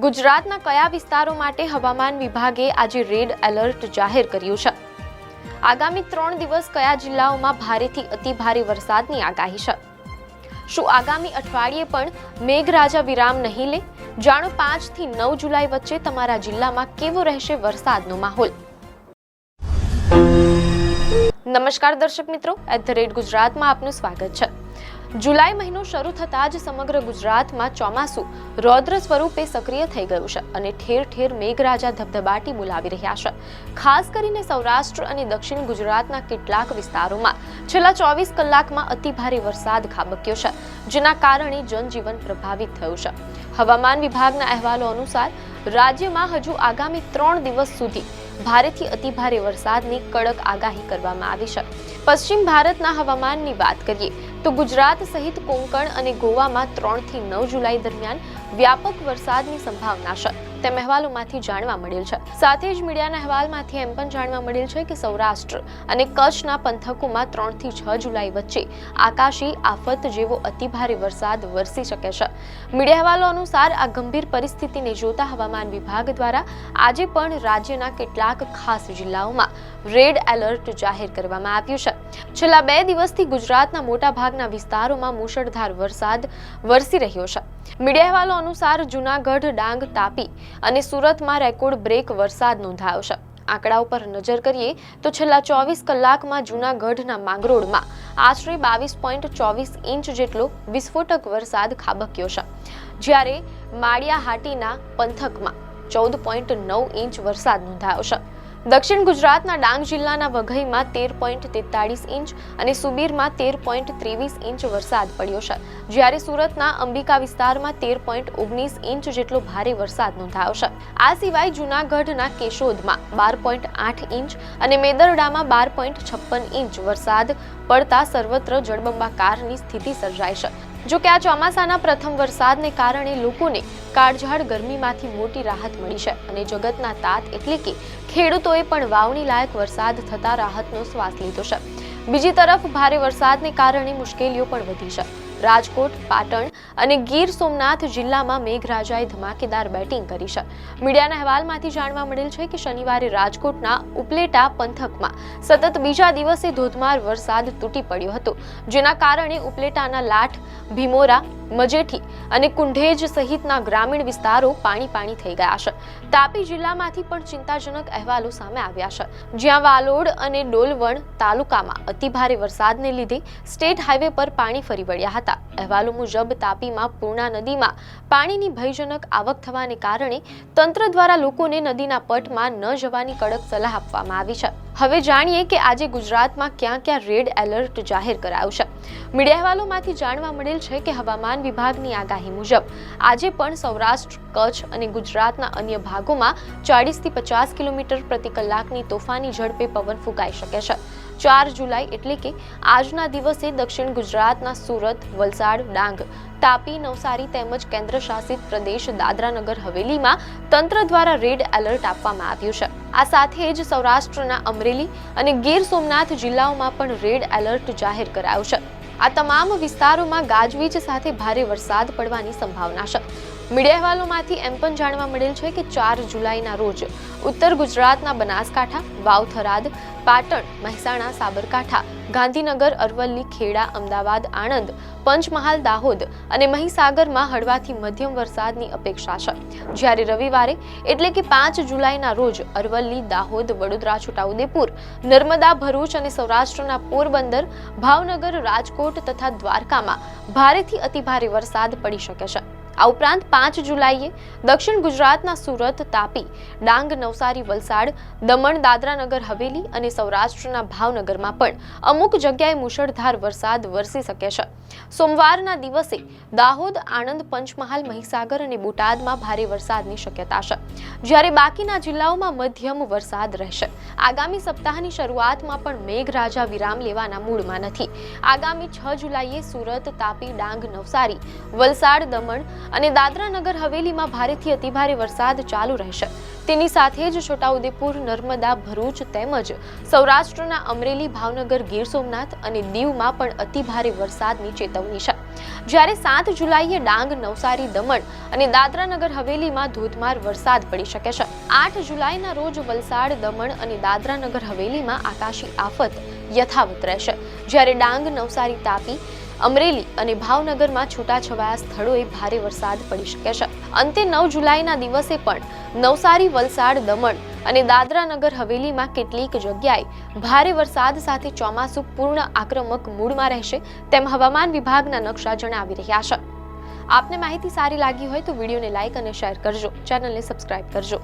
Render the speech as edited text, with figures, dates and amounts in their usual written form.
ગુજરાતના કયા વિસ્તારો માટે હવામાન વિભાગે આજે રેડ એલર્ટ જાહેર કર્યું છે? આગામી 3 દિવસ કયા જિલ્લાઓમાં ભારેથી અતિભારે વરસાદની આગાહી છે? શું આગામી અઠવાડિયે પણ મેઘરાજા વિરામ નહીં લે? જાણો 5 થી 9 જુલાઈ વચ્ચે તમારા જિલ્લામાં કેવો રહેશે વરસાદનો માહોલ. નમસ્કાર દર્શક મિત્રો, @ગુજરાતમાં આપનું સ્વાગત છે. જુલાઈ મહિનો શરૂ થતાં જ સમગ્ર ગુજરાતમાં ચોમાસું રૌદ્ર સ્વરૂપે સક્રિય થઈ ગયું છે અને ઠેર ઠેર મેઘરાજા ધબધબાટી બોલાવી રહ્યા છે. ખાસ કરીને સૌરાષ્ટ્ર અને દક્ષિણ ગુજરાતના કેટલાક વિસ્તારોમાં છેલ્લા 24 કલાકમાં અતિભારે વરસાદ ખાબક્યો છે, જેના કારણે જનજીવન પ્રભાવિત થયું છે. હવામાન વિભાગના અહેવાલો અનુસાર રાજ્યમાં હજુ આગામી 3 દિવસ સુધી ભારેથી અતિભારે વરસાદની કડક આગાહી કરવામાં આવી છે. પશ્ચિમ ભારતના હવામાનની વાત કરીએ તો ગુજરાત સહિત કોંકણ અને ગોવામાં 3 થી 9 જુલાઈ દરમિયાન વ્યાપક વરસાદની સંભાવના છે તેમ અહેવાલોમાંથી જાણવા મળેલ છે. સાથે જ મીડિયાના અહેવાલમાંથી એમ પણ જાણવા મળેલ છે કે સૌરાષ્ટ્ર અને કચ્છના પંથકોમાં 3 થી 6 જુલાઈ વચ્ચે આકાશી આફત જેવો અતિભારે વરસાદ વરસી શકે છે. મીડિયા અહેવાલો અનુસાર આ ગંભીર પરિસ્થિતિને જોતા હવામાન વિભાગ દ્વારા આજે પણ રાજ્યના કેટલાક ખાસ જિલ્લાઓમાં રેડ એલર્ટ જાહેર કરવામાં આવ્યું છે. છેલ્લા 2 દિવસથી ગુજરાતના મોટા ભાગના વિસ્તારોમાં મુશળધાર વરસાદ વરસી રહ્યો છે. મીડિયા અહેવાલો અનુસાર જૂનાગઢ, ડાંગ, તાપી અને સુરતમાં રેકોર્ડ બ્રેક વરસાદ નોંધાયો છે. આંકડાઓ પર નજર કરીએ તો છેલ્લા 24 કલાકમાં જૂનાગઢના માંગરોળમાં આશરે 22.24 ઇંચ જેટલો વિસ્ફોટક વરસાદ ખાબક્યો છે, જ્યારે માળિયાહાટીના પંથકમાં 14.9 ઇંચ વરસાદ નોંધાયો છે. દક્ષિણ ગુજરાતના ડાંગ જિલ્લાના વઘઈમાં 13.43 ઇંચ અને સુબીરમાં 13.23 ઇંચ વરસાદ પડ્યો છે, જ્યારે સુરતના અંબિકા વિસ્તારમાં 13.19 ઇંચ જેટલો ભારે વરસાદ નોંધાયો છે. આ સિવાય જૂનાગઢના કેશોદમાં 12.8 ઇંચ અને મેદરડામાં 12.56 ઇંચ વરસાદ પડતા સર્વત્ર જળબંબાકારની સ્થિતિ સર્જાઈ છે. જો કે આ ચોમાસાના પ્રથમ વરસાદને કારણે લોકોને કાળઝાળ ગરમીમાંથી મોટી રાહત મળી છે અને જગતના તાત એટલે કે ખેડૂતોએ પણ વાવણી લાયક વરસાદ થતા રાહતનો શ્વાસ લીધો છે. બીજી તરફ ભારે વરસાદને કારણે મુશ્કેલીઓ પણ વધી છે. રાજકોટ, પાટણ અને ગીર સોમનાથ જિલ્લામાં મેઘરાજાએ ધમાકેદાર બેટિંગ કરી છે. મીડિયાના અહેવાલમાંથી જાણવા મળેલ છે કે શનિવારે રાજકોટના ઉપલેટા પંથકમાં સતત બીજા દિવસે ધોધમાર વરસાદ તૂટી પડ્યો હતો, જેના કારણે ઉપલેટાના લાઠ, ભીમોરા, મજેઠી અને કુંઢેજ સહિતના ગ્રામીણ વિસ્તારો પાણી થઈ ગયા છે. તાપી જિલ્લામાંથી પણ ચિંતાજનક અહેવાલો સામે આવ્યા છે, જ્યાં વાલોડ અને ડોલવણ તાલુકામાં અતિભારે વરસાદને લીધે સ્ટેટ હાઈવે પર પાણી ફરી વળ્યા હતા. અહેવાલો મુજબ તાપીમાં પૂર્ણા નદીમાં પાણીની ભયજનક આવક થવાને કારણે તંત્ર દ્વારા લોકોને નદીના પટમાં ન જવાની કડક સલાહ આપવામાં આવી છે. હવે જાણીએ કે આજે ગુજરાતમાં ક્યાં ક્યાં રેડ એલર્ટ જાહેર કરાયું છે. મીડિયા અહેવાલોમાંથી જાણવા મળેલ છે કે હવામાન વિભાગની આગાહી મુજબ આજે પણ સૌરાષ્ટ્ર, કચ્છ અને ગુજરાતના અન્ય ભાગોમાં 40 થી 50 કિલોમીટર પ્રતિ કલાકની તોફાની ઝડપે પવન ફૂંકાઈ શકે છે. 4 જુલાઈ એટલે કે આજના દિવસે દક્ષિણ ગુજરાતના સુરત, વલસાડ, ડાંગ, તાપી, નવસારી તેમજ કેન્દ્ર શાસિત પ્રદેશ દાદરાનગર હવેલીમાં તંત્ર દ્વારા રેડ એલર્ટ આપવામાં આવ્યું છે. આ સાથે જ સૌરાષ્ટ્રના અમરેલી અને ગીર સોમનાથ જિલ્લાઓમાં પણ રેડ એલર્ટ જાહેર કરાયું છે. આ તમામ વિસ્તારોમાં ગાજવીજ સાથે ભારે વરસાદ પડવાની સંભાવના છે. મીડિયા અહેવાલોમાંથી એમ પણ જાણવા મળેલ છે કે 4 જુલાઈના રોજ ઉત્તર ગુજરાતના બનાસકાંઠા, વાવ-થરાદ, પાટણ, મહેસાણા, સાબરકાંઠા, ગાંધીનગર, અરવલ્લી, ખેડા, અમદાવાદ, આણંદ, પંચમહાલ, દાહોદ અને મહીસાગરમાં હળવાથી મધ્યમ વરસાદની અપેક્ષા છે, જ્યારે રવિવારે એટલે કે 5 જુલાઈના રોજ અરવલ્લી, દાહોદ, વડોદરા, છોટાઉદેપુર, નર્મદા, ભરૂચ અને સૌરાષ્ટ્રના પોરબંદર, ભાવનગર, રાજકોટ તથા દ્વારકામાં ભારેથી અતિભારે વરસાદ પડી શકે છે. આ ઉપરાંત 5 જુલાઈએ દક્ષિણ ગુજરાતના સુરત, તાપી, ડાંગ, નવસારી, વલસાડ, દમણ, દાદરાનગર હવેલી અને સૌરાષ્ટ્રના ભાવનગરમાં પણ અમુક જગ્યાએ મુશળધાર વરસાદ વરસી શકે છે. સોમવારના દિવસે દાહોદ, આણંદ, પંચમહાલ, મહીસાગર અને બોટાદમાં ભારે વરસાદની શક્યતા છે, જ્યારે બાકીના જિલ્લાઓમાં મધ્યમ વરસાદ રહેશે. આગામી સપ્તાહની શરૂઆતમાં પણ મેઘરાજા વિરામ લેવાના મૂડમાં નથી. આગામી 6 જુલાઈએ સુરત, તાપી, ડાંગ, નવસારી, વલસાડ, દમણ અને દાદરાનગર હવેલીમાં ભારેથી અતિભારે વરસાદ ચાલુ રહેશે. તેની સાથે જ છોટાઉદેપુર, નર્મદા, ભરૂચ તેમજ સૌરાષ્ટ્રના અમરેલી, ભાવનગર, ગીર સોમનાથ અને દીવમાં પણ અતિભારે વરસાદની ચેતવણી છે. જ્યારે 7 જુલાઈએ ડાંગ, નવસારી, દમણ અને દાદરા નગર હવેલીમાં ધોધમાર વરસાદ પડી શકે છે. 8 જુલાઈના રોજ વલસાડ, દમણ અને દાદરા નગર હવેલીમાં આકાશી આફત યથાવત રહેશે, જ્યારે ડાંગ, નવસારી, તાપી, અમરેલી અને ભાવનગરમાં છૂટાછવાયા સ્થળોએ ભારે વરસાદ પડી શકે છે. અંતે 9 જુલાઈના દિવસે પણ નવસારી, વલસાડ, દમણ અને દાદરા નગર હવેલીમાં કેટલીક જગ્યાએ ભારે વરસાદ સાથે ચોમાસું પૂર્ણ આક્રમક મૂડમાં રહેશે તેમ હવામાન વિભાગના નકશા જણાવી રહ્યા છે. આપને માહિતી સારી લાગી હોય તો વિડીયોને લાઇક અને શેર કરજો, ચેનલને સબસ્ક્રાઇબ કરજો.